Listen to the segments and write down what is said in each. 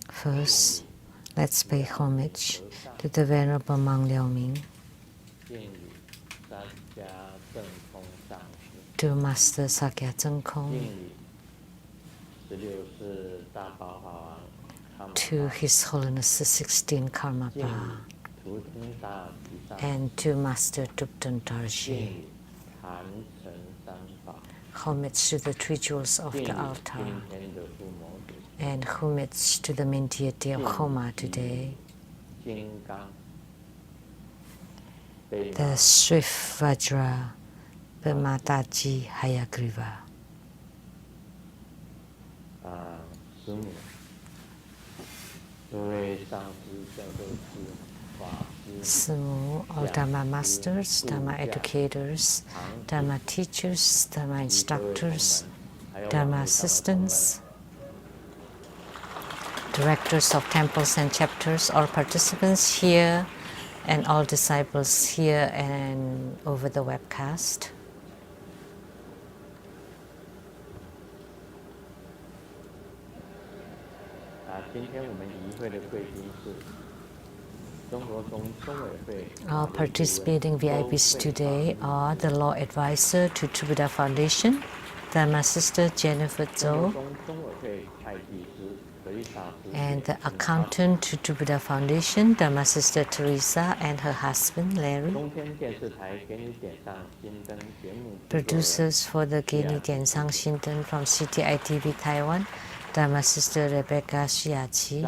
First, let's pay homage to the Venerable Monk Liaoming, to Master Sakya Zhengkong, to His Holiness the 16th Karmapa, and to Master Tupten Tarji. Homage to the three jewels of the altar, and homage to the main deity of Homa today, the Swift Vajra Mataji Hayagriva. Simu, all Dharma masters, Dharma educators, Dharma teachers, Dharma instructors, Dharma assistants, directors of temples and chapters, all participants here, and all disciples here and over the webcast. Our participating VIPs today are the Law Advisor to True Buddha Foundation, Dharma Sister Jennifer Zhou, and the Accountant to True Buddha Foundation, Dharma Sister Teresa and her husband Larry. Producers for the Geni Diansang Shinten from CTI TV Taiwan, Dharma Sister Rebecca Shiachi,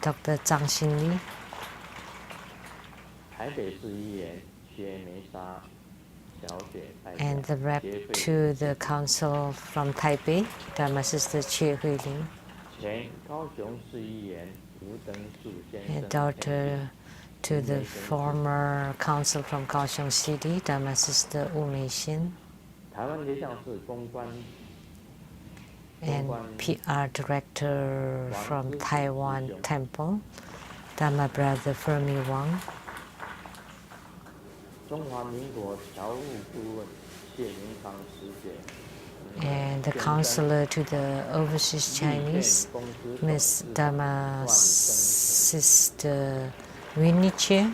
Dr. Zhang Xinli, and the rep to the council from Taipei, Dharma Sister Xie Huiling, and daughter to the former council from Kaohsiung City, Dharma Sister Wu Meixin, and PR Director from Taiwan Temple, Dharma Brother Fermi Wang, and the counselor to the overseas Chinese, Miss Dharma Sister Winnie Che,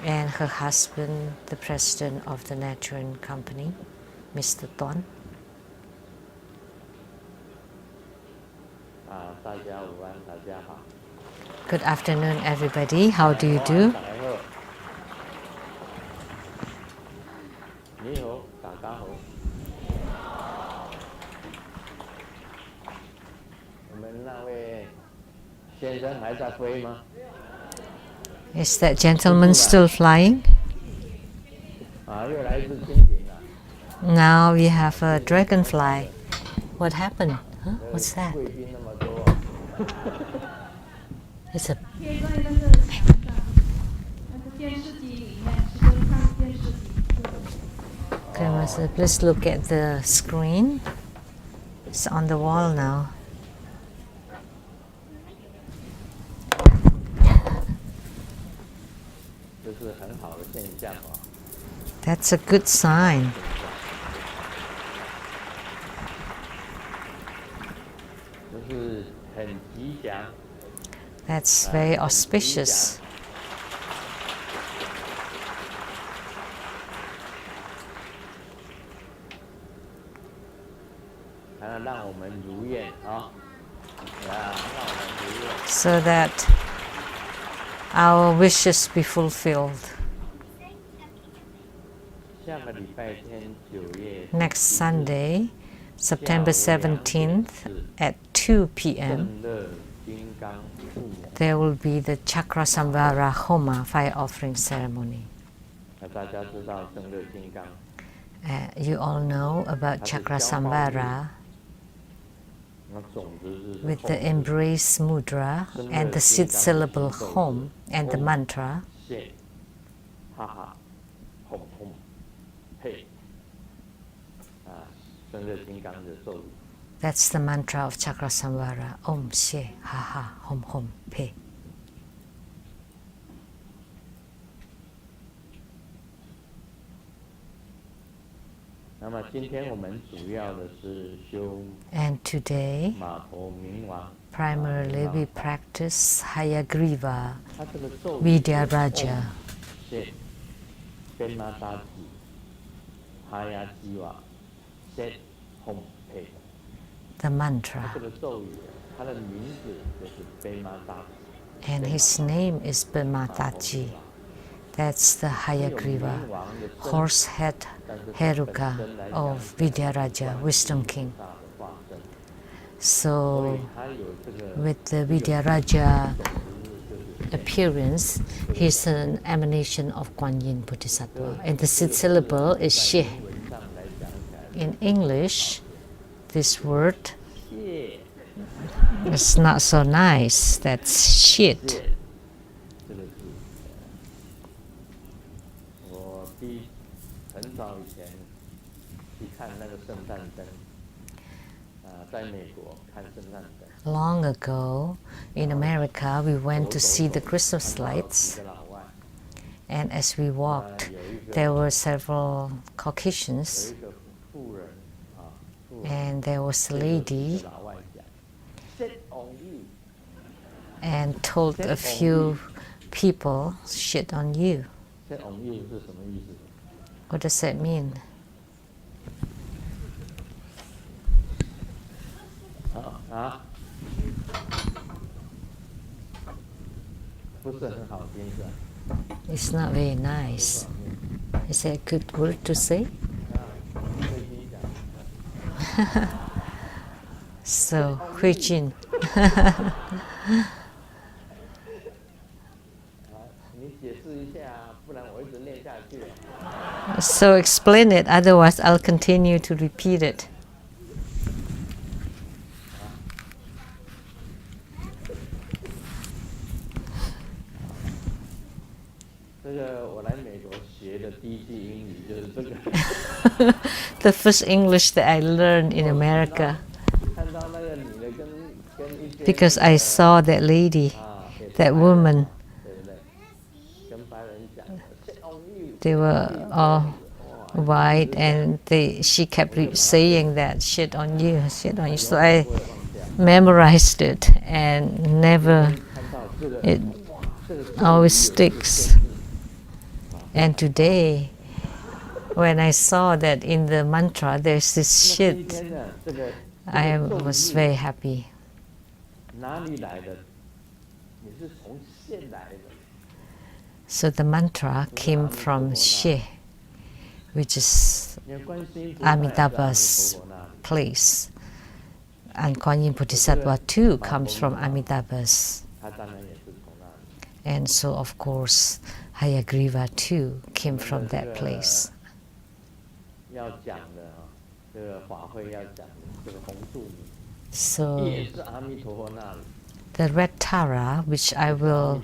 and her husband, the president of the Naturan Company, Mr. Tuan. Good afternoon, everybody. How do you do? Is that gentleman still flying? Now we have a dragonfly. What happened? Huh? What's that? It's a... Okay, Master, please look at the screen. It's on the wall now. That's a good sign. That's very auspicious. So that our wishes be fulfilled. Next Sunday, September 17th at 2 p.m. there will be the Chakra Samvara Homa fire offering ceremony. You all know about Chakra Samvara with the embrace mudra and the seed syllable Hom and the mantra. That's the mantra of Chakra Samvara. Om She Ha Ha Hom Hom Pe. And today, primarily we practice Hayagriva, Vidyaraja. The mantra. And his name is Bhimataji. That's the Hayagriva, horse-head Heruka of Vidyaraja, Wisdom King. So, with the Vidyaraja appearance, he's an emanation of Kuan Yin Bodhisattva. And the syllable is She. In English, this word is not so nice. That's shit. Long ago, in America, we went to see the Christmas lights. And as we walked, there were several Caucasians. And there was a lady and told a few people, shit on you. What does that mean? It's not very nice. Is that a good word to say? So, Hui Jin. So explain it, otherwise I'll continue to repeat it. The first English that I learned in America, because I saw that lady, that woman. They were all white, and she kept saying that, shit on you, shit on you. So I memorized it, and it always sticks. And today, when I saw that in the mantra there's this shit, I was very happy. So the mantra came from She, which is Amitabha's place. And Kuan Yin Bodhisattva too comes from Amitabha's. And so of course Hayagriva too came from that place. So the red Tara, which I will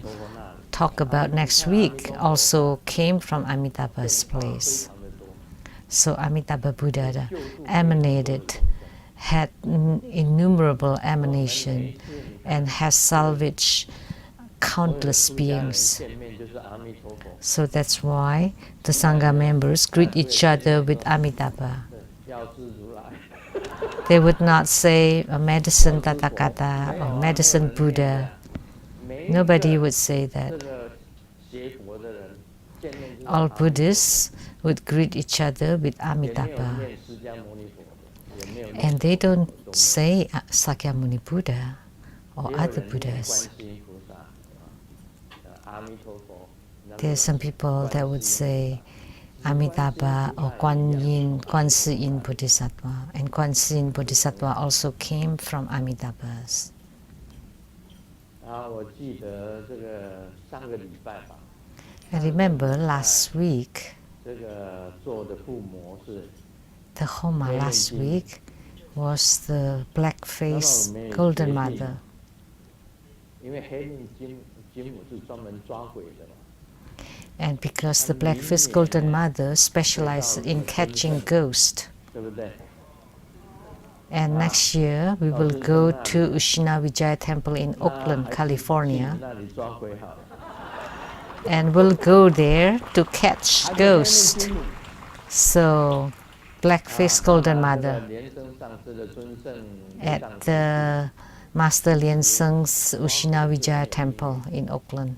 talk about next week, also came from Amitabha's place. So Amitabha Buddha emanated, had innumerable emanation, and has salvaged countless beings. So that's why the Sangha members greet each other with Amitabha. They would not say a medicine Tathagata or medicine Buddha. Nobody would say that. All Buddhists would greet each other with Amitabha. And they don't say Sakyamuni Buddha or other Buddhas. There are some people that would say Amitabha or Kwansi Yin Bodhisattva. And Kwansi Yin Bodhisattva also came from Amitabha's. I remember last week, the Homa last week was the black-faced Golden Mother. And because the black-faced Golden Mother specializes in catching ghosts. And next year we will go to Ushina Vijaya Temple in Oakland, California. And we'll go there to catch ghosts. So black-faced golden mother at the Master Lien Seng's Ushina Vijaya temple in Oakland.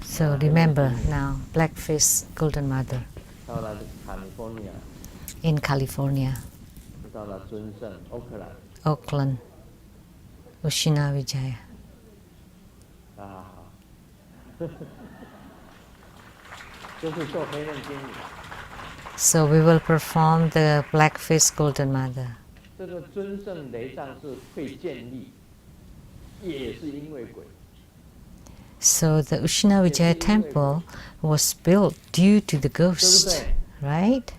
So remember now, black-faced golden mother in California, Oakland, Ushina Vijaya. So we will perform the black-faced golden mother. So the Ushina Vijaya temple was built due to the ghost, right?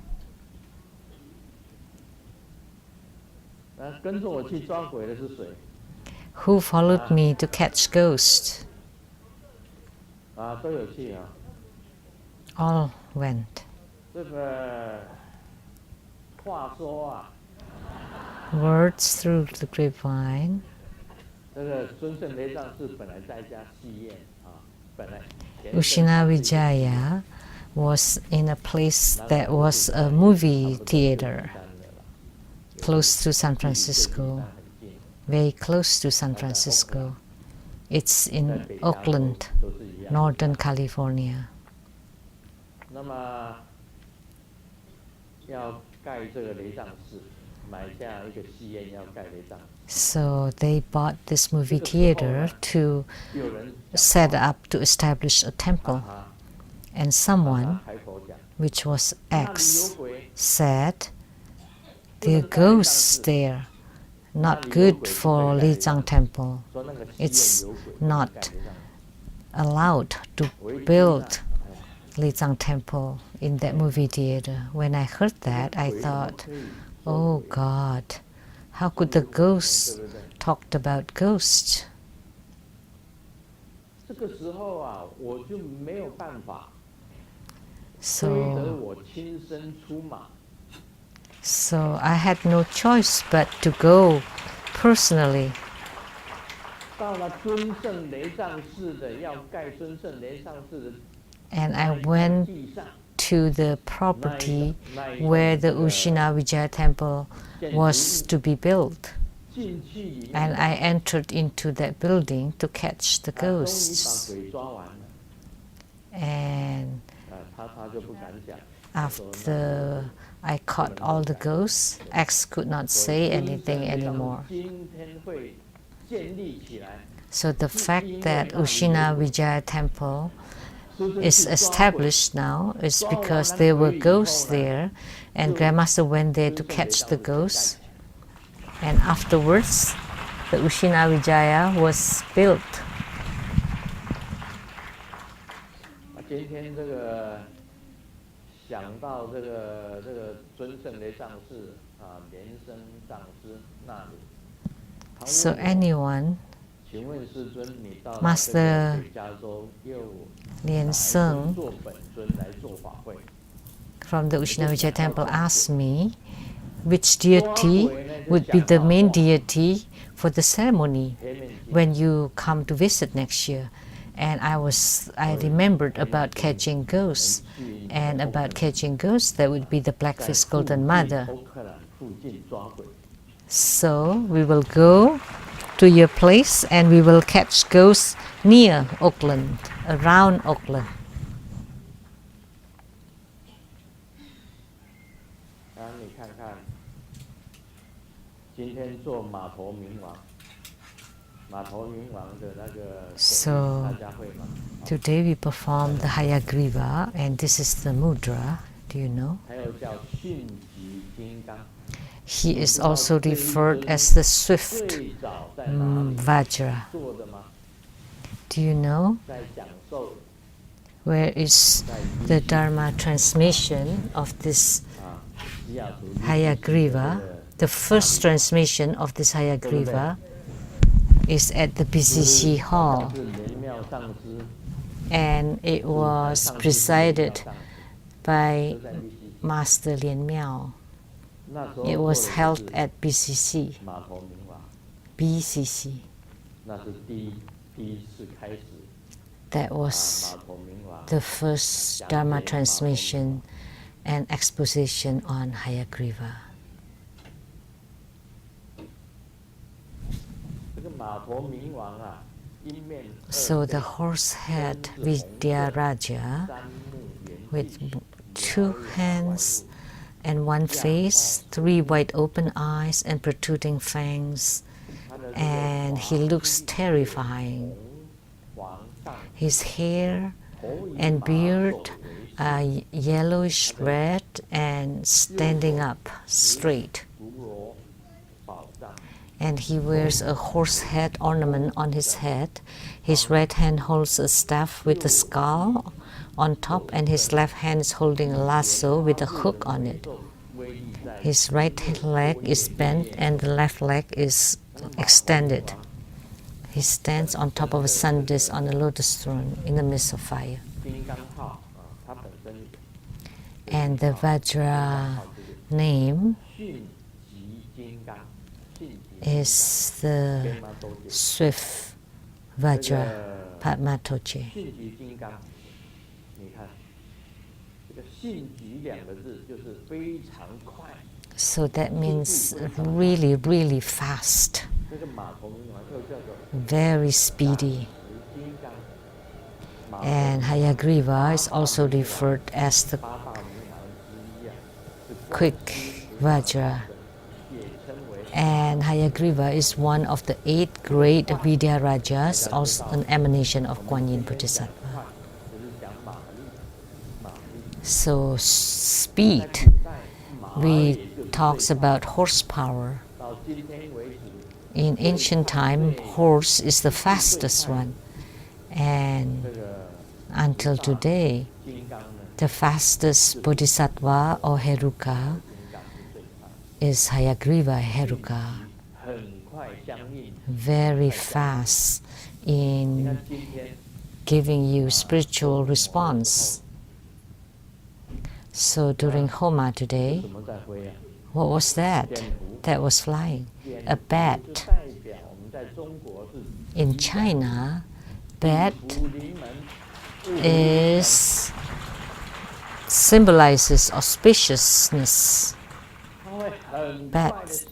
Who followed me to catch ghosts? All went. Words through the grapevine. Ushina Vijaya was in a place that was a movie theater close to San Francisco, very close to San Francisco. It's in Oakland, Northern California. So they bought this movie theater to set up to establish a temple. And someone, which was X, said, there are ghosts there, not good for Lizang temple. It's not allowed to build Lizang temple in that movie theater. When I heard that, I thought, oh God, how could the ghosts talked about ghosts? So I had no choice but to go personally. And I went to the property where the Ushina Vijaya temple was to be built. And I entered into that building to catch the ghosts. And after I caught all the ghosts, X could not say anything anymore. So the fact that Ushina Vijaya temple is established now is because there were ghosts there, and Grandmaster went there to catch the ghosts. And afterwards, the Ushina Vijaya was built. So anyone, Master Lien Seng from the Ushina Vijaya temple asked me which deity would be the main deity for the ceremony when you come to visit next year. And I remembered about catching ghosts, and about catching ghosts, that would be the black-faced golden mother. So we will go to your place and we will catch ghosts near Oakland, around Oakland. So today we perform the Hayagriva, and this is the mudra. Do you know? He is also referred as the swift Vajra. Do you know? Where is the Dharma transmission of this Hayagriva? The first transmission of this Hayagriva is at the BCC Hall, and it was presided by Master Lien Miao. It was held at BCC. That was the first Dharma transmission and exposition on Hayagriva. So the horse had Vidyaraja with 2 hands and 1 face, 3 wide open eyes and protruding fangs, and he looks terrifying. His hair and beard are yellowish red and standing up straight. And he wears a horse head ornament on his head. His right hand holds a staff with a skull on top, and his left hand is holding a lasso with a hook on it. His right leg is bent and the left leg is extended. He stands on top of a sun disk on a lotus throne in the midst of fire. And the Vajra name is the swift Vajra Padmatoche. So that means really, really fast, very speedy. And Hayagriva is also referred as the quick Vajra. And Hayagriva is one of the 8 great Vidyarajas, also an emanation of Kuan Yin Bodhisattva. So speed, we talks about horsepower. In ancient time, horse is the fastest one, and until today, the fastest Bodhisattva or Heruka is Hayagriva Heruka. Very fast in giving you spiritual response. So during Homa today, what was that? That was flying. A bat. In China, bat symbolizes auspiciousness. Bat,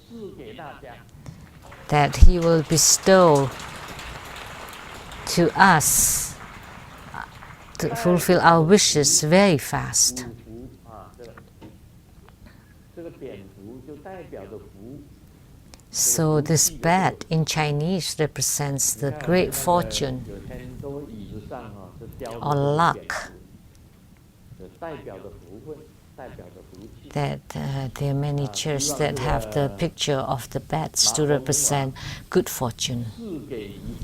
that he will bestow to us to fulfill our wishes very fast. So this bat in Chinese represents the great fortune or luck. That there are many churches that have the picture of the bats to represent good fortune.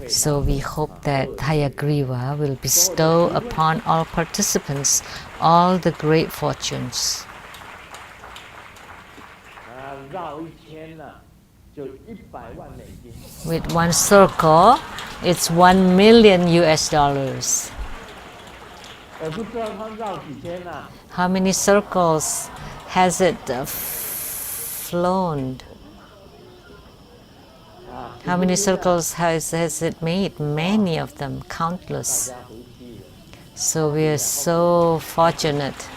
So we hope that Hayagriva will bestow upon all participants all the great fortunes. With 1 circle, it's $1 million US. How many circles has it flown? How many circles has it made? Many of them, countless. So we are so fortunate.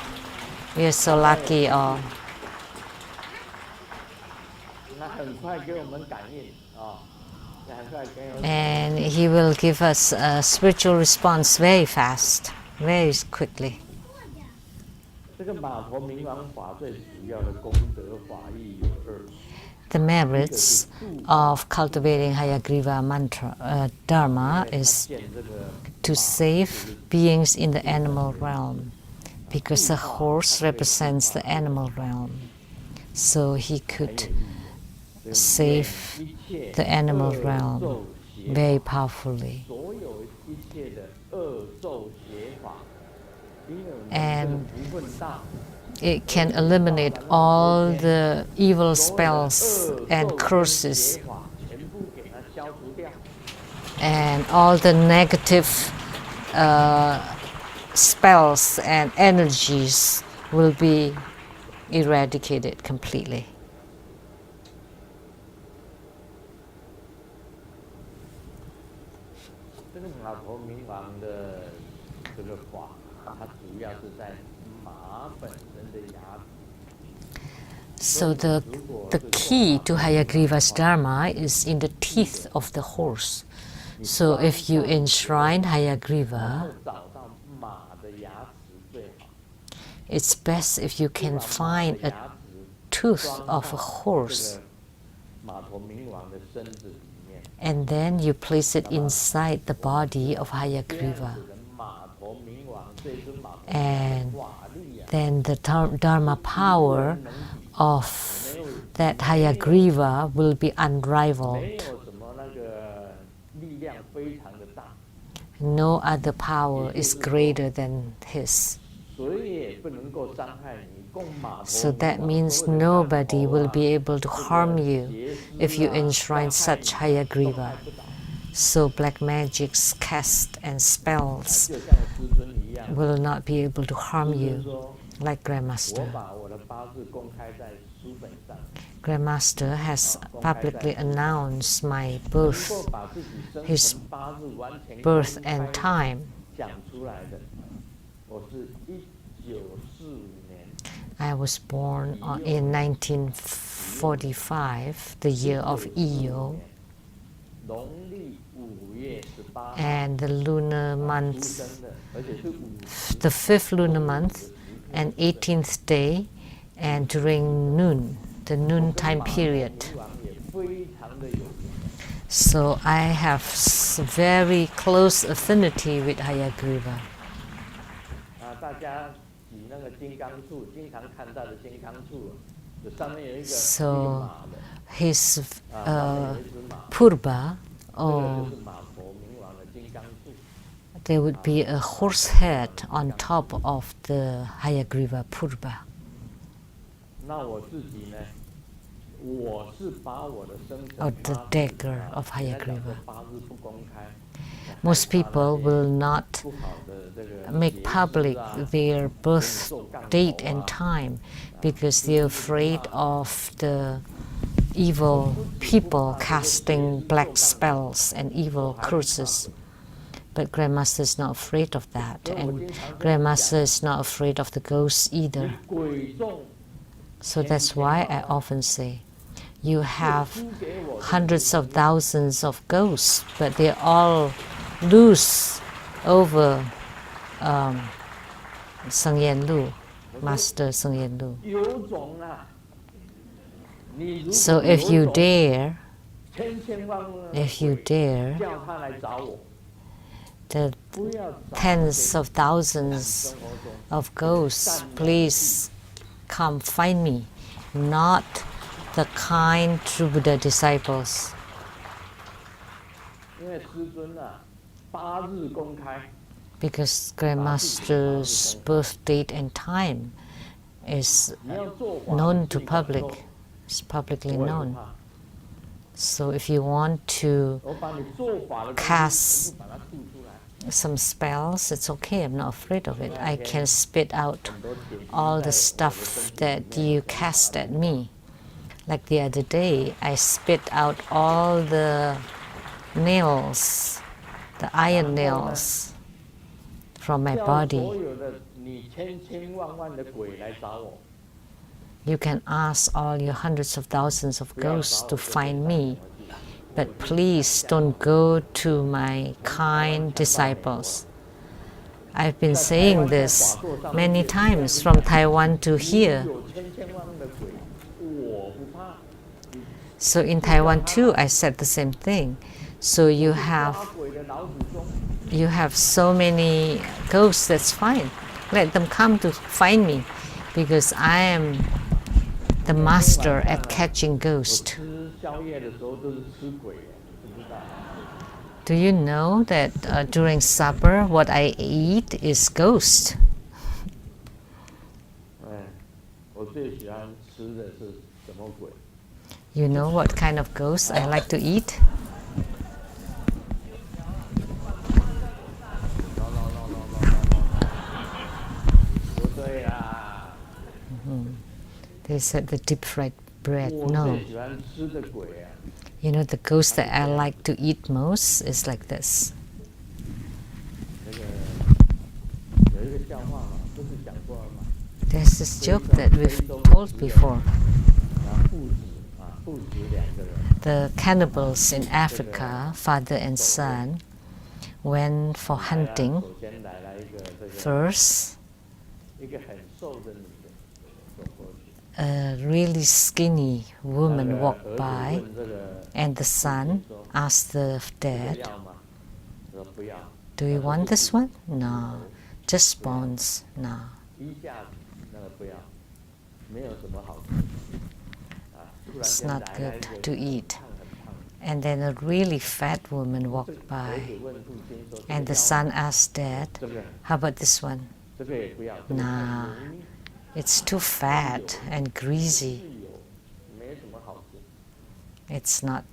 We are so lucky all. And he will give us a spiritual response very fast, very quickly. The merits of cultivating Hayagriva mantra, Dharma is to save beings in the animal realm, because the horse represents the animal realm. So he could save the animal realm very powerfully. And it can eliminate all the evil spells and curses and all the negative spells and energies will be eradicated completely. So the key to Hayagriva's Dharma is in the teeth of the horse. So if you enshrine Hayagriva, it's best if you can find a tooth of a horse and then you place it inside the body of Hayagriva. And then the Dharma power of that Hayagriva will be unrivaled. No other power is greater than his. So that means nobody will be able to harm you if you enshrine such Hayagriva. So black magics, cast and spells will not be able to harm you like Grandmaster. Grandmaster has publicly announced my birth, his birth and time. I was born in 1945, the year of Iyo, and the lunar month, the 5th lunar month and 18th day, and during noon, the noon time period. So I have very close affinity with Hayagriva. So his purba, or there would be a horse head on top of the Hayagriva purba. Or the dagger of Hayagriva. Most people will not make public their birth date and time because they're afraid of the evil people casting black spells and evil curses. But Grandmaster is not afraid of that, and Grandmaster is not afraid of the ghosts either. So that's why I often say, you have hundreds of thousands of ghosts, but they're all loose over Seng Yen Lu, Master Seng Yen Lu. So if you dare, the tens of thousands of ghosts, please come find me, not the kind true Buddha disciples. Because Grandmaster's birth date and time is known to public, it's publicly known. So if you want to cast some spells, it's okay, I'm not afraid of it. I can spit out all the stuff that you cast at me. Like the other day, I spit out all the nails, the iron nails from my body. You can ask all your hundreds of thousands of ghosts to find me, but please don't go to my kind disciples. I've been saying this many times from Taiwan to here. So in Taiwan too, I said the same thing. So you have so many ghosts, that's fine. Let them come to find me, because I am the master at catching ghosts. Do you know that during supper, what I eat is ghost? You know what kind of ghost I like to eat? They said the deep fried bread. No. You know, the ghost that I like to eat most is like this. There's this joke that we've told before. The cannibals in Africa, father and son, went for hunting. First, a really skinny woman walked by, and the son asked the dad, "Do you want this one?" "No." "Just bones?" "No." It's not good to eat. And then a really fat woman walked by, and the son asked dad, "How about this one?" "Nah, it's too fat and greasy. It's not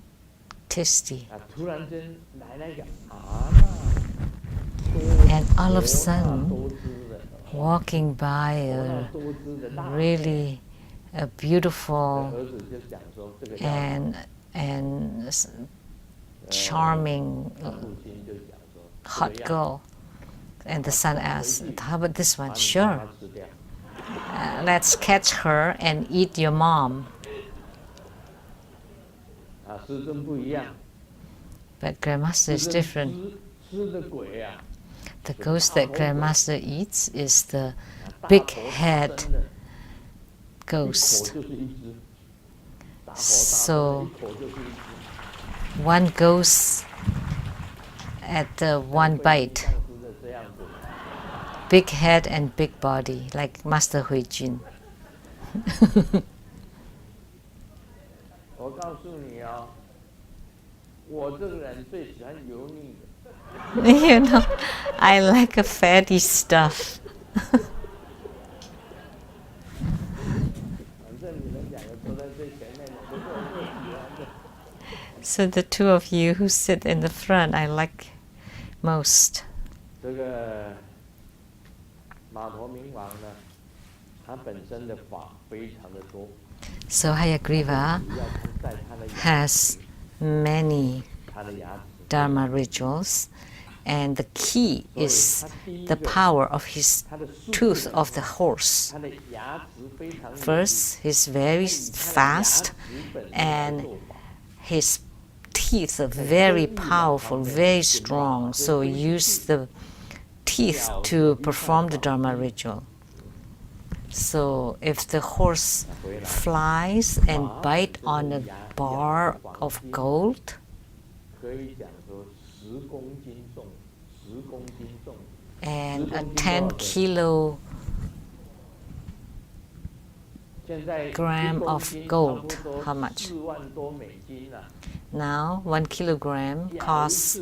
tasty." And all of a sudden, walking by a beautiful and charming hot girl, and the son asked, "How about this one?" "Sure. Let's catch her and eat your mom." But Grandmaster is different. The ghost that Grandmaster eats is the big head ghost. So one goes at one bite. Big head and big body, like Master Hui Jun. You know, I like a fatty stuff. So the two of you who sit in the front, I like most. So Hayagriva has many Dharma rituals, and the key is the power of his tooth of the horse. First, he's very fast, and his teeth are very powerful, very strong, so use the teeth to perform the Dharma ritual. So if the horse flies and bites on a bar of gold, and a 10 kilogram of gold, how much? Now 1 kilogram costs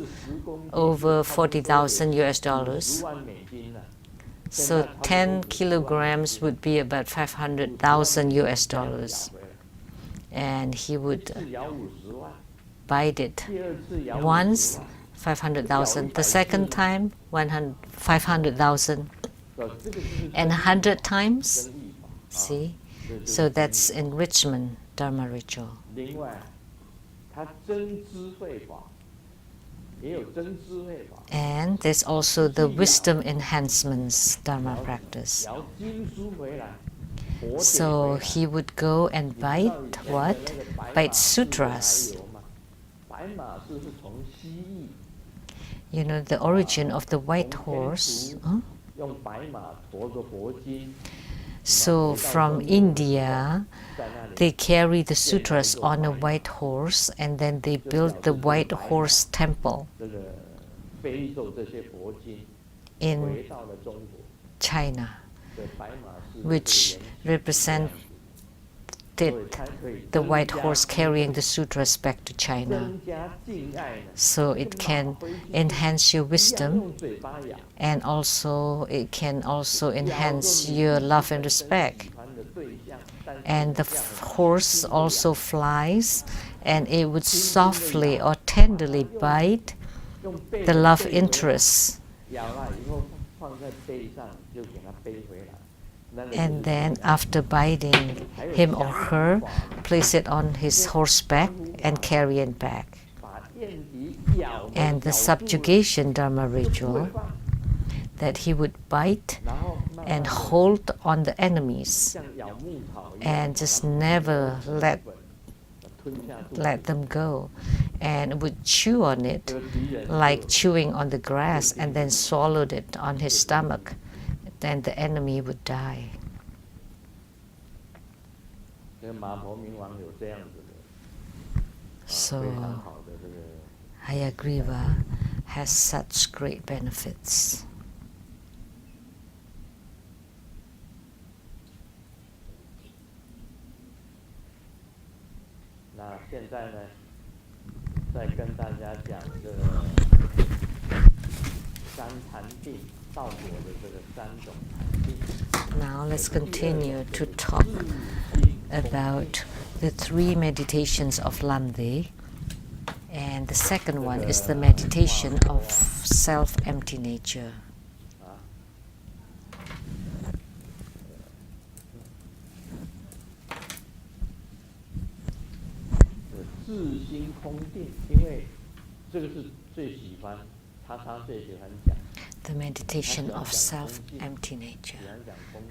over 40,000 US dollars. So 10 kilograms would be about 500,000 US dollars. And he would bite it once, 500,000. The second time, 500,000. And 100 times, see? So that's enrichment Dharma ritual. And there's also the wisdom enhancements Dharma practice. So he would go and bite what? Bite sutras. You know the origin of the white horse? Huh? So from India, they carry the sutras on a white horse, and then they build the white horse temple in China, which represented the white horse carrying the sutras back to China. So it can enhance your wisdom, and also it can also enhance your love and respect. And the horse also flies, and it would softly or tenderly bite the love interest. And then after biting him or her, place it on his horseback and carry it back. And the subjugation Dharma ritual, that he would bite and hold on the enemies and just never let them go, and would chew on it like chewing on the grass and then swallowed it on his stomach. Then the enemy would die. So Hayagriva has such great benefits. Now let's continue to talk about the 3 meditations of Lamdre, and the second one is the meditation of self-empty nature. The meditation of self-empty nature.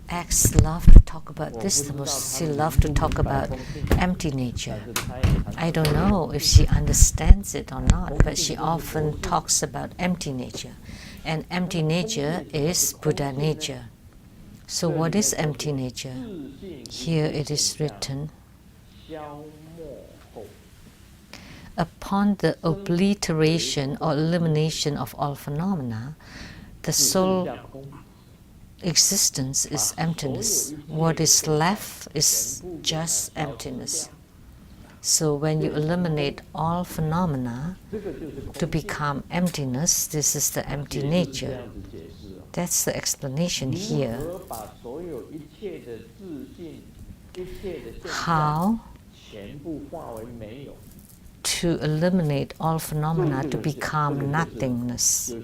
X love to talk about this the most. She loves to talk about empty nature. I don't know if she understands it or not, but she often talks about empty nature. And empty nature is Buddha nature. So what is empty nature? Here it is written, upon the obliteration or elimination of all phenomena, the soul existence is emptiness. What is left is just emptiness. So when you eliminate all phenomena to become emptiness, this is the empty nature. That's the explanation here. How to eliminate all phenomena to become nothingness.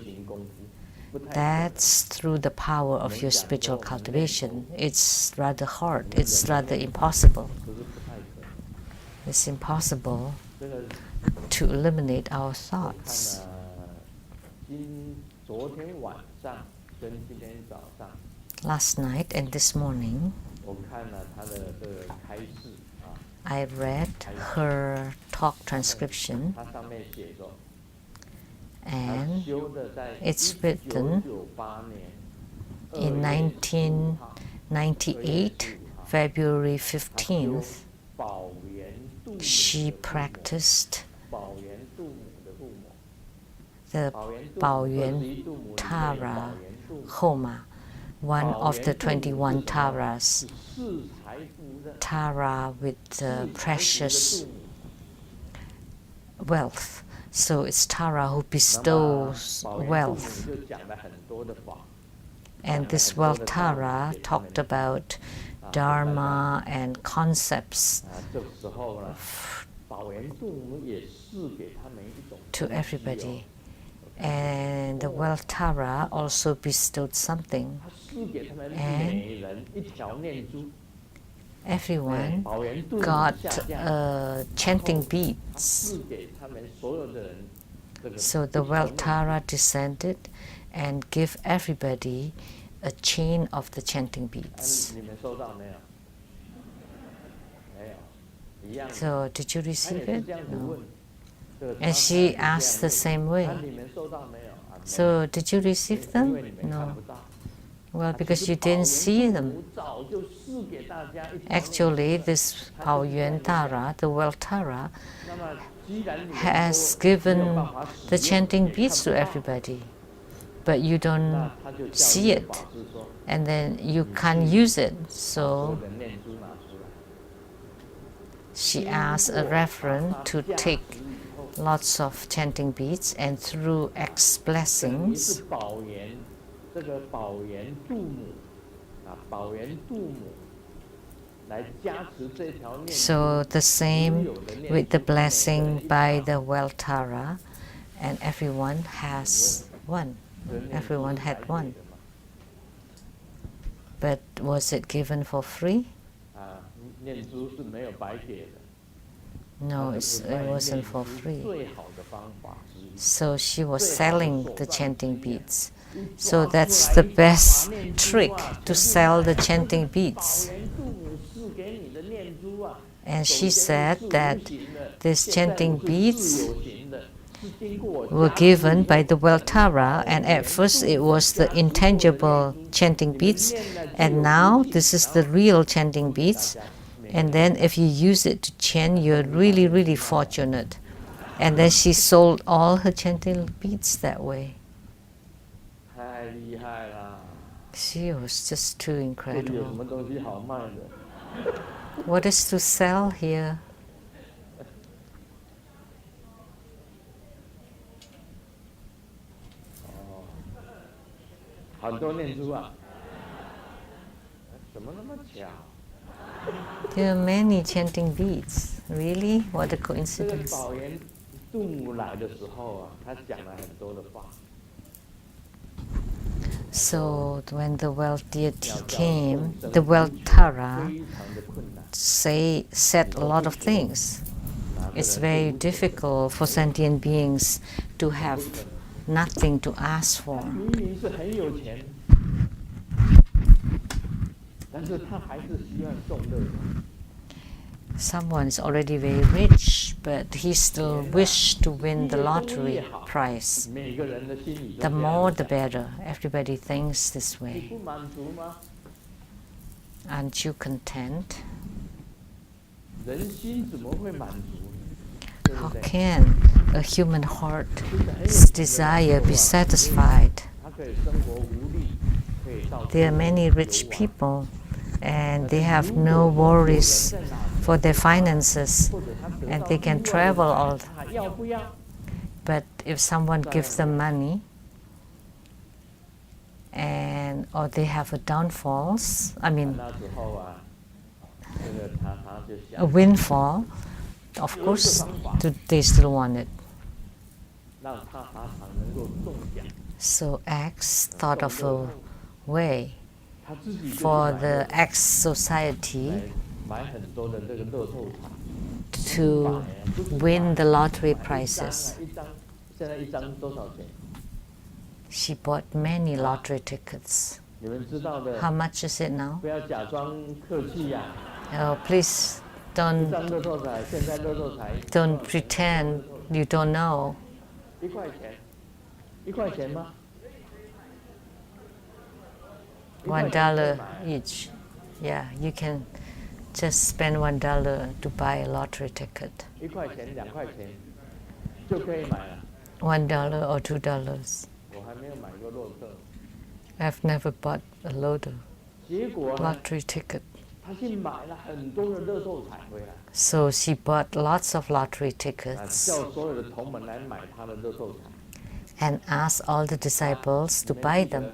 That's through the power of your spiritual cultivation. It's rather hard. It's rather impossible. It's impossible to eliminate our thoughts. Last night and this morning, I read her talk transcription, and it's written in 1998, February 15th, she practiced the Baoyuan Tara Homa, one of the 21 Taras, Tara with precious wealth. So it's Tara who bestows wealth. And this wealth Tara talked about Dharma and concepts to everybody. And the wealth Tara also bestowed something. And everyone got chanting beads. So the wealth Tara descended and gave everybody a chain of the chanting beads. So did you receive it? No. And she asked the same way. So did you receive them? No. Well, because you didn't see them. Actually, this Baoyuan Tara, the wealth Tara, has given the chanting beads to everybody, but you don't see it, and then you can't use it. So she asked a reverend to take lots of chanting beads, and through X blessings, so the same with the blessing by the wealth Tara, and everyone has one. Everyone had one. But was it given for free? No, it wasn't for free. So she was selling the chanting beads. So that's the best trick to sell the chanting beads. And she said that these chanting beads were given by the well Tara, and at first it was the intangible chanting beads, and now this is the real chanting beads. And then if you use it to chant, you're really, really fortunate. And then she sold all her chanting beads that way. She was just too incredible. What is to sell here? There are many chanting beads. Really? What a coincidence. So when the well deity came, the well Tara said a lot of things. It's very difficult for sentient beings to have nothing to ask for. Someone is already very rich, but he still wished to win the lottery prize. The more the better. Everybody thinks this way. Aren't you content? How can a human heart's desire be satisfied? There are many rich people and they have no worries for their finances and they can travel all. But if someone gives them money and or they have a downfalls, a windfall, of course they still want it. So X thought of a way for the X society to win the lottery prizes. She bought many lottery tickets. How much is it now? Oh, please don't pretend you don't know. $1 each. Yeah, you can just spend $1 to buy a lottery ticket. $1 or $2. I've never bought a lottery ticket. So she bought lots of lottery tickets and asked all the disciples to buy them.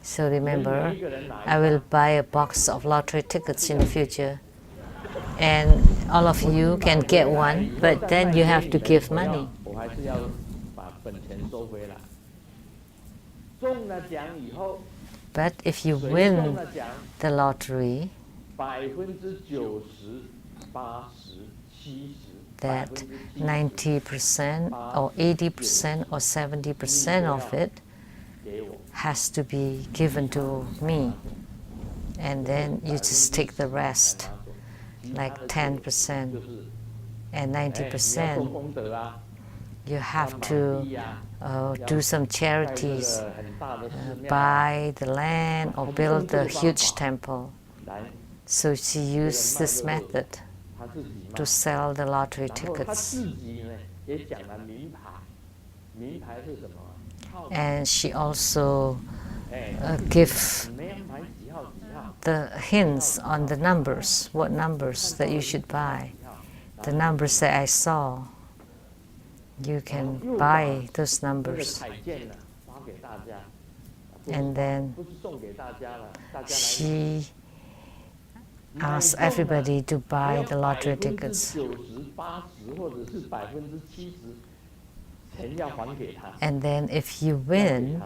So remember, I will buy a box of lottery tickets in the future. And all of you can get one, but then you have to give money. But if you win the lottery, that 90% or 80% or 70% of it has to be given to me. And then you just take the rest, like 10% and 90%. You have to do some charities, buy the land or build a huge temple. So she used this method to sell the lottery tickets. And she also gives the hints on the numbers, what numbers that you should buy. The numbers that I saw, you can buy those numbers. And then she asked everybody to buy the lottery tickets. And then if you win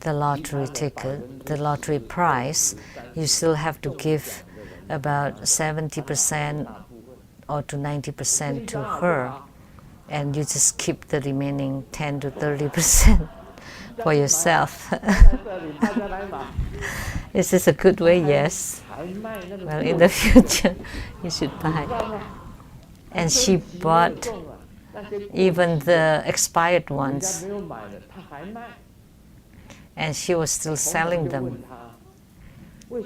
the lottery ticket, the lottery prize, you still have to give about 70% or to 90% to her. and you just keep the remaining 10 to 30% for yourself. Is this a good way? Yes. Well, in the future, you should buy. And she bought even the expired ones, and she was still selling them.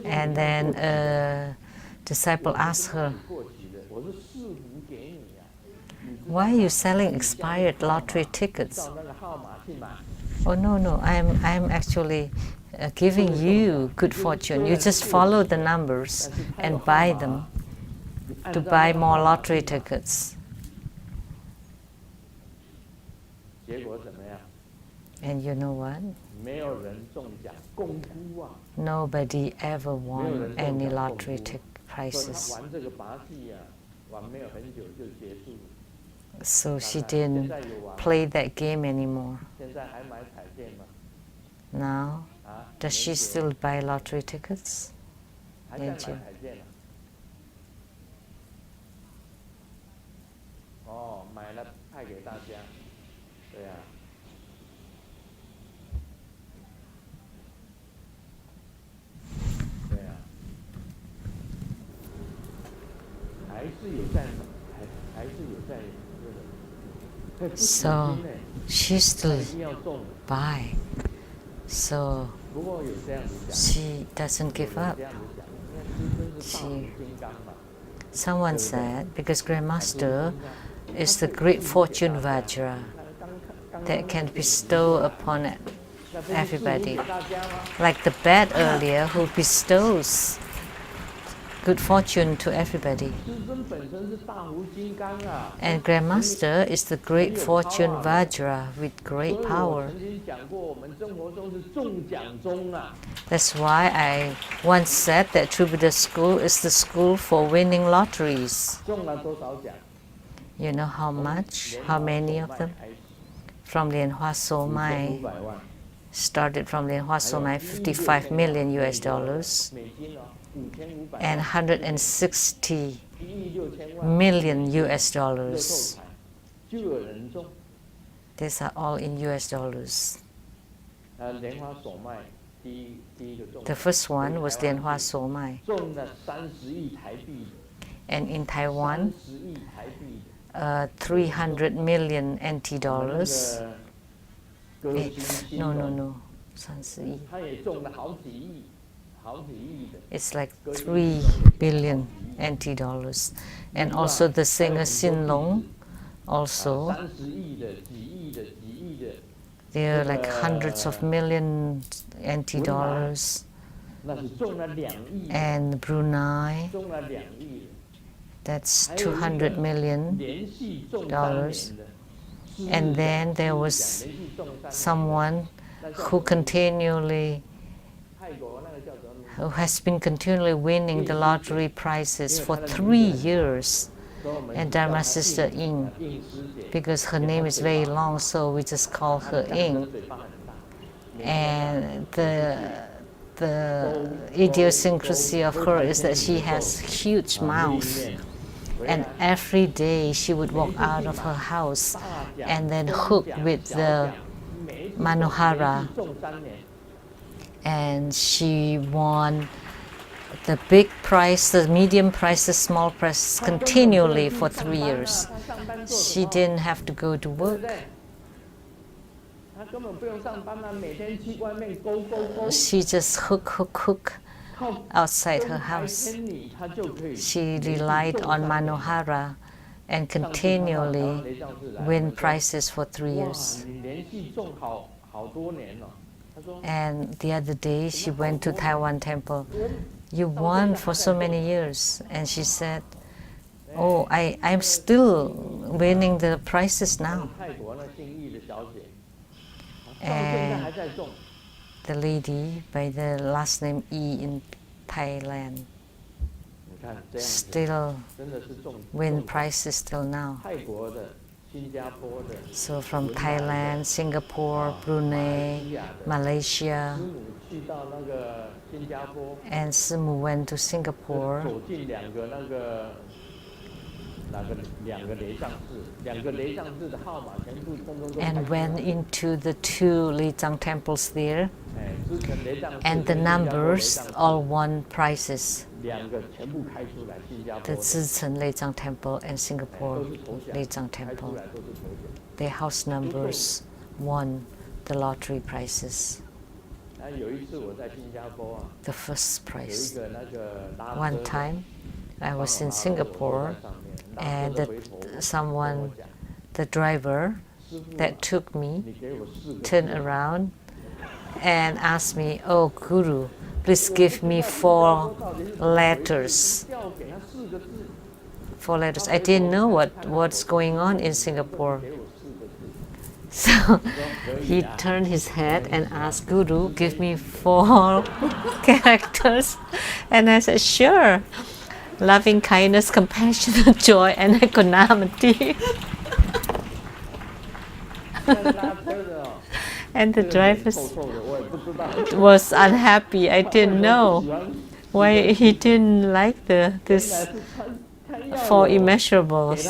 And then a disciple asked her, "Why are you selling expired lottery tickets?" "Oh, no, I'm actually giving you good fortune. You just follow the numbers and buy them to buy more lottery tickets." And you know what? Nobody ever won any lottery prizes. So she didn't play that game anymore. Now, does she still buy lottery tickets? Didn't you? So she still buy. So she doesn't give up. Someone said, because Grandmaster is the great fortune Vajra that can bestow upon everybody. Like the bat earlier who bestows good fortune to everybody. And Grandmaster is the great fortune Vajra with great power. That's why I once said that Troubadour School is the school for winning lotteries. You know how much? How many of them? From Lian Hua So Mai, started from Lian Hua So Mai, $55 million and 160 million US dollars. These are all in US dollars. The first one was Lian Hua So Mai. And in Taiwan, 300 million NT dollars. No. 30亿. It's like 3 billion NT dollars. And also the singer Sin Long, also. They're like hundreds of millions NT dollars. And Brunei, that's 200 million dollars. And then there was someone who has been continually winning the lottery prizes for 3 years. And Dharma Sister Ying, because her name is very long, so we just call her Ying. And the idiosyncrasy of her is that she has huge mouth. And every day she would walk out of her house and then hook with the Manohara. And she won the big prize, the medium prize, the small prize continually for 3 years. She didn't have to go to work. She just hook outside her house. She relied on Manohara and continually win prizes for 3 years. And the other day she went to Taiwan Temple. "You won for so many years." And she said, "Oh, I'm still winning the prizes now." And the lady by the last name Yi in Thailand still win prizes till now. So from Thailand, Singapore, Brunei, Malaysia, and Simu went to Singapore and went into the 2 Lizang temples there, and the numbers all won prizes. The Zichen Lizang Temple and Singapore Lizang Temple, their house numbers won the lottery prizes. The first prize. One time, I was in Singapore, and the driver that took me, turned around and asked me, "Oh, Guru, please give me 4 letters." 4 letters. I didn't know what's going on in Singapore. So he turned his head and asked, "Guru, give me 4 characters." And I said, "Sure. Loving kindness, compassion, joy, and equanimity." And the driver was unhappy. I didn't know why he didn't like this 4 immeasurables.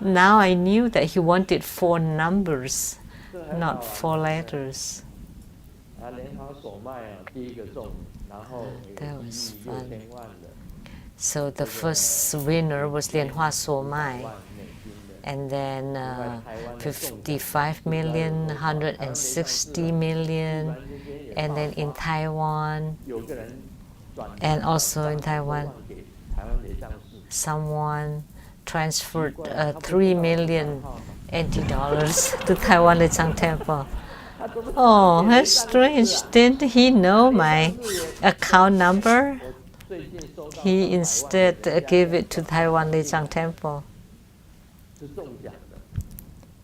Now I knew that he wanted 4 numbers, not 4 letters. That was fun. So the first winner was Lianhua So Mai, and then 55 million, 160 million, and then in Taiwan, and also in Taiwan, someone transferred 3 million NT dollars to Taiwan Lizang Temple. Oh, that's strange. Didn't he know my account number? He instead gave it to Taiwan Lizang Temple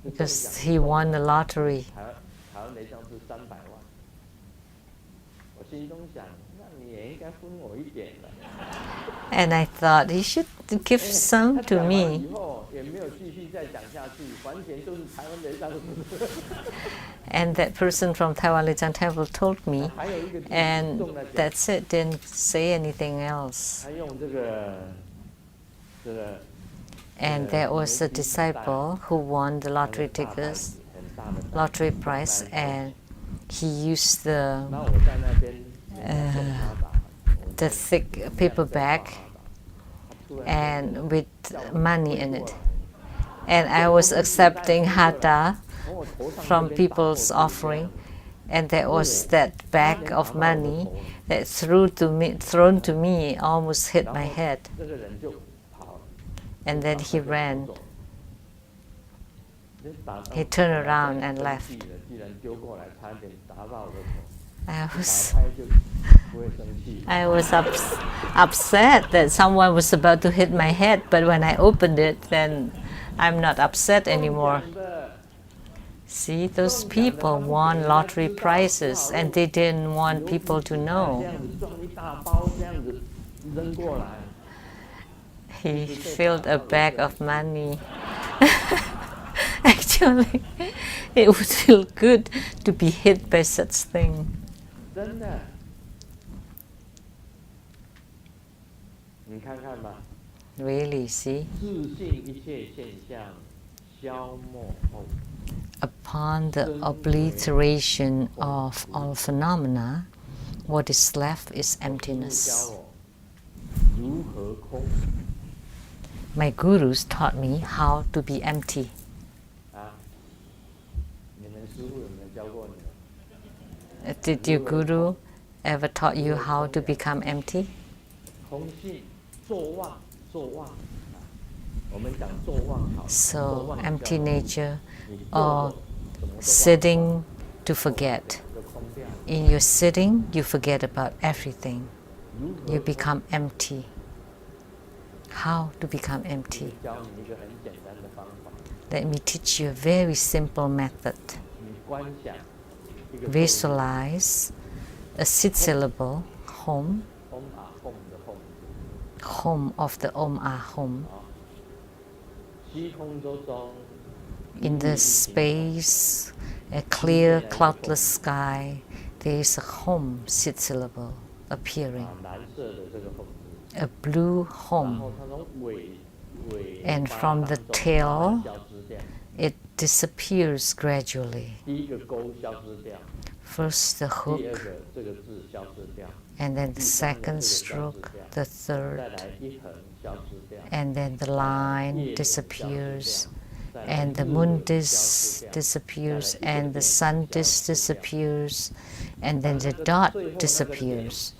because he won the lottery. And I thought he should give some to me. And that person from Taiwan Lizang Temple told me, and that's it, didn't say anything else. And there was a disciple who won the lottery tickets, lottery prize, and he used the thick paper bag and with money in it. And I was accepting hata from people's offering, and there was that bag of money that thrown to me, almost hit my head. And then he ran. He turned around and left. I was upset that someone was about to hit my head, but when I opened it, then I'm not upset anymore. See, those people won lottery prizes and they didn't want people to know. He filled a bag of money. Actually, it would feel good to be hit by such thing. Really, see? Upon the obliteration of all phenomena, what is left is emptiness. My gurus taught me how to be empty. Did your guru ever taught you how to become empty? So, empty nature, or sitting to forget. In your sitting, you forget about everything. You become empty. How to become empty? Let me teach you a very simple method. Visualize a 6 syllable home, home of the Om Ah Home. In the space, a clear, cloudless sky, there is a home 6 syllable appearing. A blue home. and from the tail, it disappears gradually. First the hook, and then the second stroke, the third, and then the line disappears, and the moon disc disappears, and the sun disc disappears, and then the dot disappears.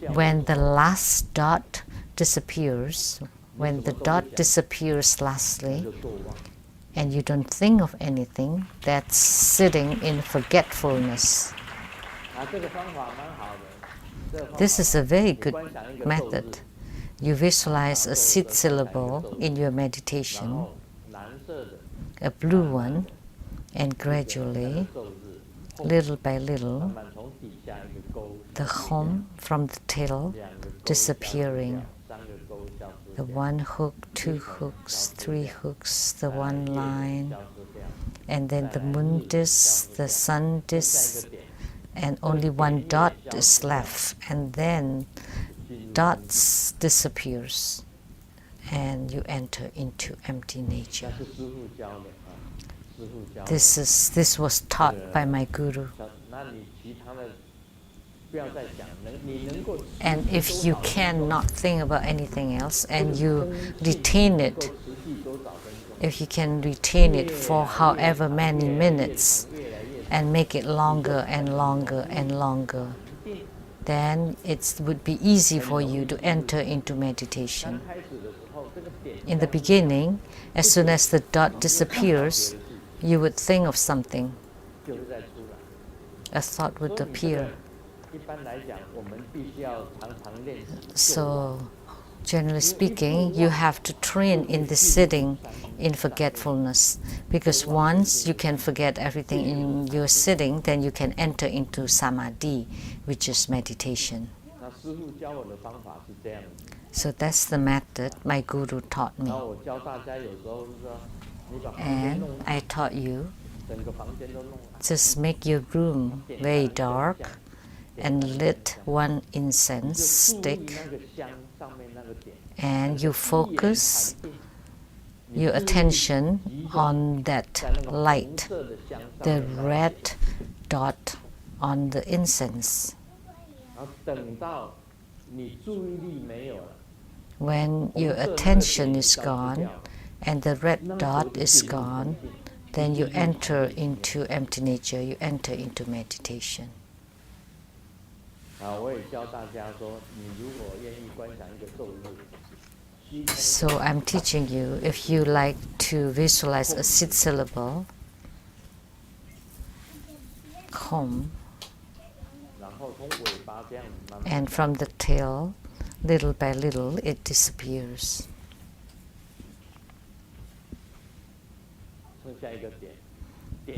When the last dot disappears, when the dot disappears lastly, and you don't think of anything, that's sitting in forgetfulness. This is a very good method. You visualize a seed syllable in your meditation, a blue one, and gradually, little by little, the hum from the tail disappearing. The one hook, two hooks, three hooks, the one line, and then the moon disc, the sun disc, and only one dot is left, and then dots disappears, and you enter into empty nature. This was taught by my guru. And if you cannot think about anything else and you retain it, if you can retain it for however many minutes and make it longer and longer and longer, then it would be easy for you to enter into meditation. In the beginning, as soon as the dot disappears, you would think of something. A thought would appear. So, generally speaking, you have to train in the sitting in forgetfulness, because once you can forget everything in your sitting, then you can enter into samadhi, which is meditation. So that's the method my guru taught me. And I taught you, just make your room very dark and lit one incense stick, and you focus your attention on that light, the red dot on the incense. When your attention is gone and the red dot is gone, then you enter into empty nature, you enter into meditation. So I'm teaching you, if you like to visualize a seed syllable, hum, and from the tail, little by little, it disappears.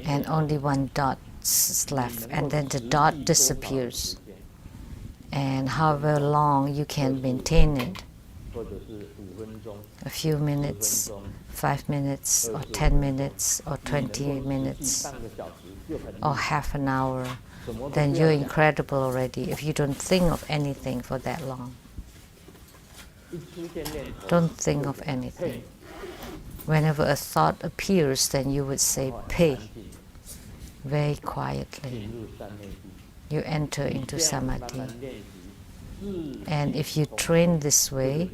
And only one dot is left, and then the dot disappears. And however long you can maintain it, a few minutes, 5 minutes, or 10 minutes, or 20 minutes, or half an hour, then you're incredible already if you don't think of anything for that long. Don't think of anything. Whenever a thought appears, then you would say, "Pay," very quietly. You enter into samadhi. And if you train this way,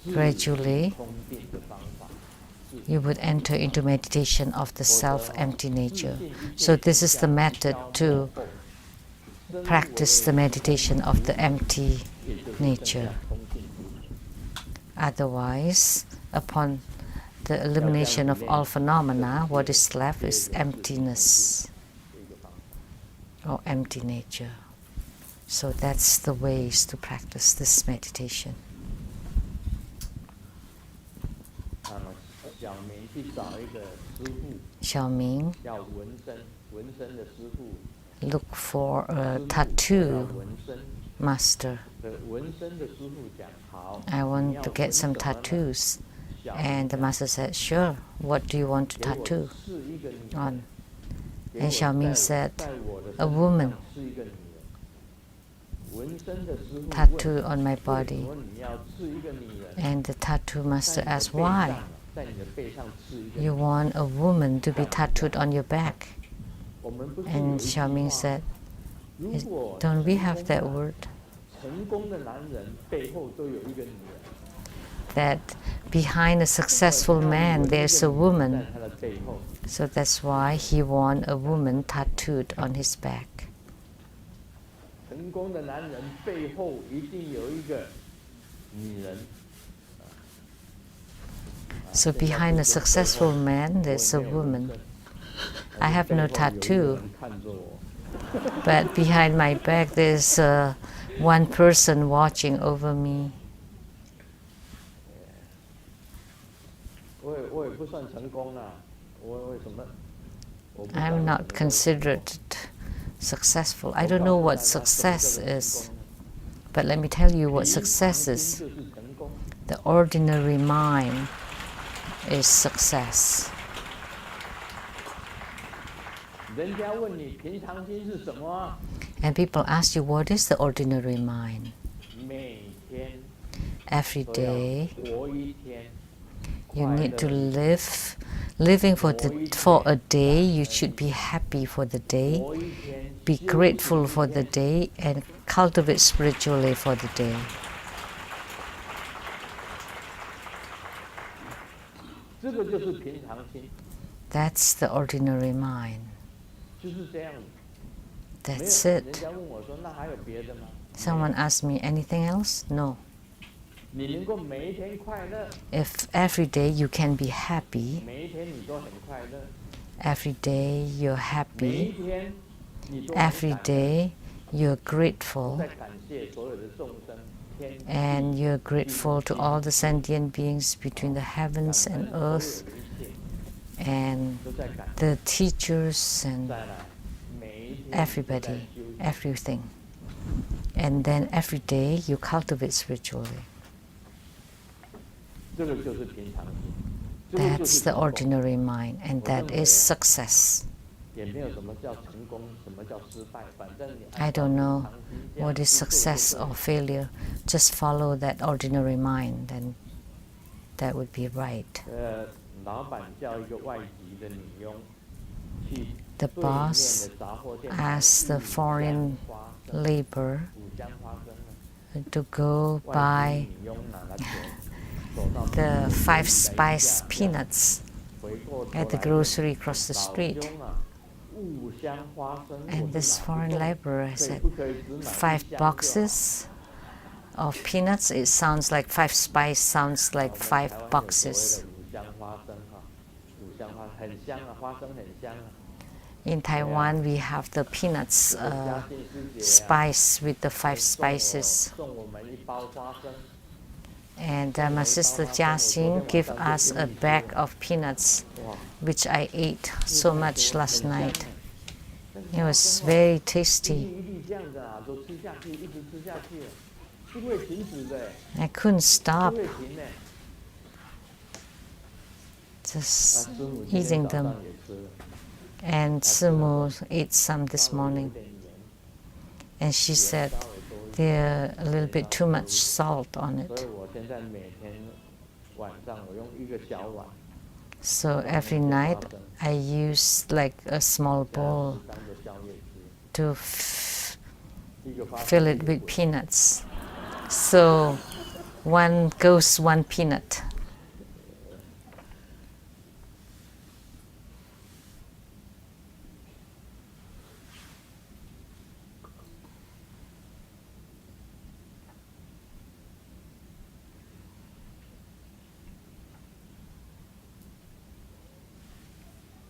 gradually, you would enter into meditation of the self-empty nature. So this is the method to practice the meditation of the empty nature. Otherwise, upon the elimination of all phenomena, what is left is emptiness or empty nature. So that's the ways to practice this meditation. Xiaoming, look for a tattoo master. I want to get some tattoos. And the master said, "Sure, what do you want to tattoo on?" And Xiaoming said, "A woman." tattoo on my body. And the tattoo master asked, why? You want a woman to be tattooed on your back? And Xiaoming said, don't we have that word? That behind a successful man there's a woman. So that's why he want a woman tattooed on his back. So behind a successful man there's a woman. I have no tattoo, but behind my back there's one person watching over me. I'm not considered successful. I don't know what success is, but let me tell you what success is. The ordinary mind is success. And people ask you, what is the ordinary mind? Every day you need to live. Living for a day, you should be happy for the day, be grateful for the day, and cultivate spiritually for the day. That's the ordinary mind. That's it. Someone asked me, anything else? No. If every day you can be happy, every day you're happy, every day you're grateful, and you're grateful to all the sentient beings between the heavens and earth, and the teachers and everybody, everything. And then every day you cultivate spiritually. That's the ordinary mind, and that is success. I don't know what is success or failure. Just follow that ordinary mind, and that would be right. The boss asked the foreign labor to go buy the 5-spice peanuts at the grocery across the street. And this foreign laborer said, 5 boxes of peanuts, it sounds like 5-spice, sounds like 5 boxes. In Taiwan, we have the peanuts spice with the 5 spices. And my sister Jiaxing gave us a bag of peanuts, which I ate so much last night. It was very tasty. I couldn't stop just eating them. And Sumo ate some this morning. And she said there's a little bit too much salt on it. So every night I use like a small bowl to fill it with peanuts. So one goes 1 peanut.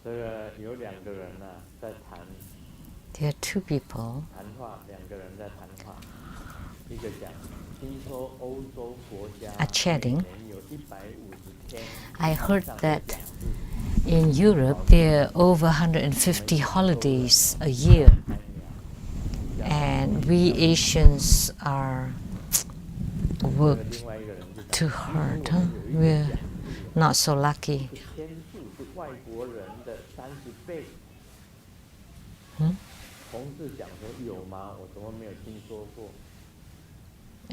There are 2 people are chatting. I heard that in Europe there are over 150 holidays a year, and we Asians are worked too hard. Huh? We're not so lucky.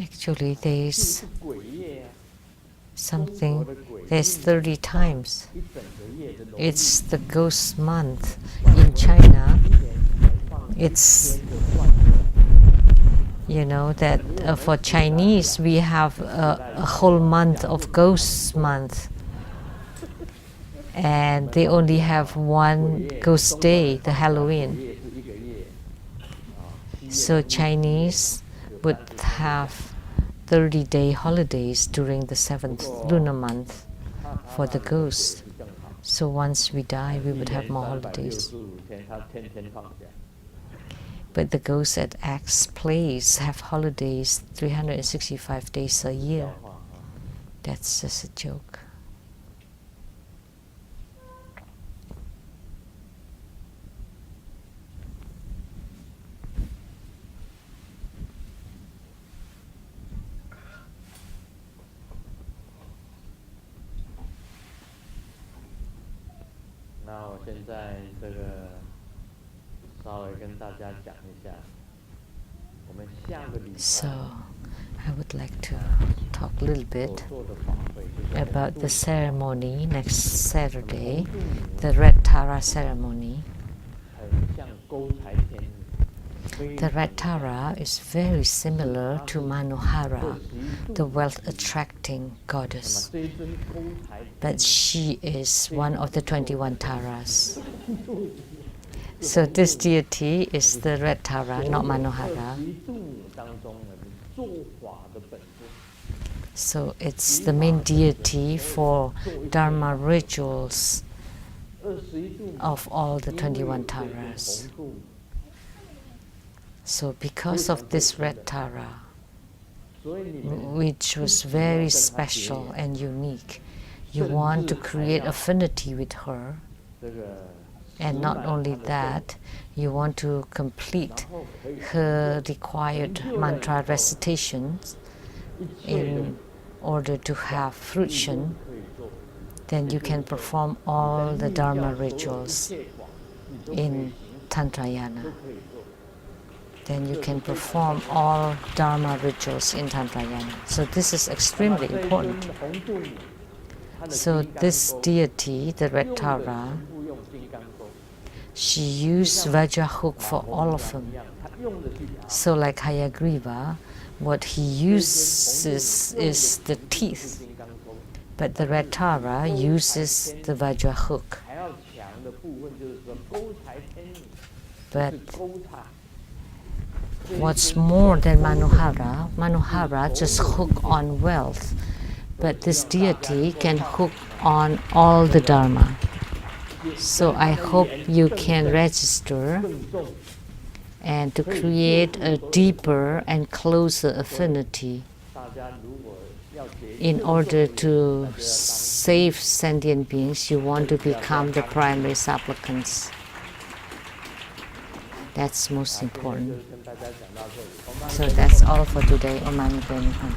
Actually, there's something, there's 30 times. It's the ghost month in China. It's, you know, that for Chinese we have a whole month of ghost month, and they only have one ghost day, the Halloween. So Chinese would have 30-day holidays during the 7th lunar month for the ghosts. So once we die, we would have more holidays. But the ghosts at X place have holidays 365 days a year. That's just a joke. So, I would like to talk a little bit about the ceremony next Saturday, the Red Tara ceremony. The Red Tara is very similar to Manohara, the wealth-attracting goddess, but she is one of the 21 Taras. So this deity is the Red Tara, not Manohara. So it's the main deity for Dharma rituals of all the 21 Taras. So because of this Red Tara, which was very special and unique, you want to create affinity with her. And not only that, you want to complete her required mantra recitations in order to have fruition. Then you can perform all the Dharma rituals in Tantrayana. Then you can perform all Dharma rituals in Tantrayana. So this is extremely important. So this deity, the Red Tara, she used Vajra hook for all of them. So like Hayagriva, what he uses is the teeth, but the Red Tara uses the Vajra hook. But what's more than Manohara, Manohara just hook on wealth, but this deity can hook on all the Dharma. So I hope you can register and to create a deeper and closer affinity in order to save sentient beings. You want to become the primary supplicants. That's most important. So that's all for today. Om Mani Padme Hum.